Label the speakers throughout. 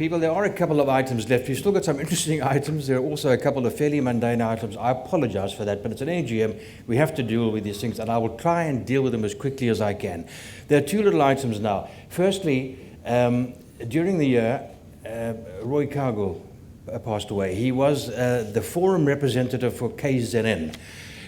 Speaker 1: People, there are a couple of items left. We've still got some interesting items. There are also a couple of fairly mundane items. I apologize for that, but it's an AGM. We have to deal with these things, and I will try and deal with them as quickly as I can. There are two little items now. Firstly, during the year, Roy Cargill passed away. He was the forum representative for KZN.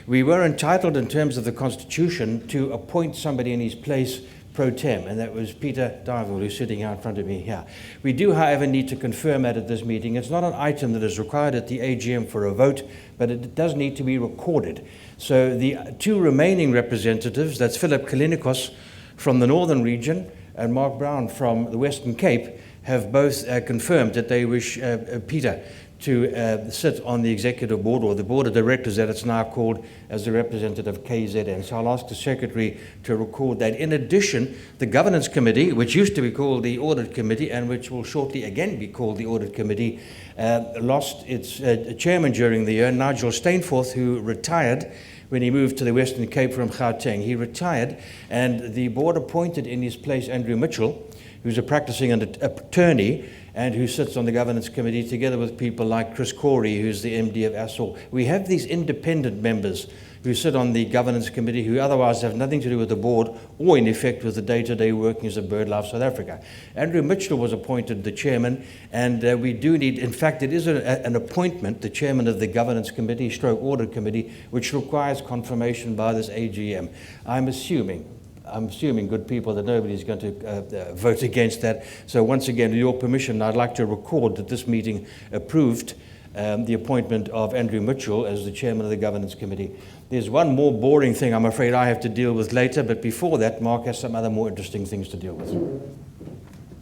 Speaker 1: We were entitled, in terms of the Constitution, to appoint somebody in his place pro tem, and that was Peter Dival, who's sitting out in front of me here. We do, however, need to confirm that at this meeting. It's not an item that is required at the AGM for a vote, but it does need to be recorded. So the two remaining representatives, that's Philip Kalinikos from the Northern Region and Mark Brown from the Western Cape, have both confirmed that they wish Peter to sit on the executive board, or the board of directors that it's now called, as the representative of KZN. So I'll ask the secretary to record that. In addition, the governance committee, which used to be called the audit committee and which will shortly again be called the audit committee, lost its chairman during the year, Nigel Steenforth, who retired when he moved to the Western Cape from Gauteng. He retired, and the board appointed in his place Andrew Mitchell, who's a practicing attorney and who sits on the governance committee together with people like Chris Corey, who's the MD of ASOL. We have these independent members who sit on the governance committee who otherwise have nothing to do with the board or in effect with the day-to-day workings of BirdLife South Africa. Andrew Mitchell was appointed the chairman, and we do need, in fact, it is an appointment, the chairman of the governance committee, stroke audit committee, which requires confirmation by this AGM. I'm assuming, good people, that nobody's going to vote against that. So once again, with your permission, I'd like to record that this meeting approved the appointment of Andrew Mitchell as the chairman of the governance committee. There's one more boring thing I'm afraid I have to deal with later, but before that, Mark has some other more interesting things to deal with.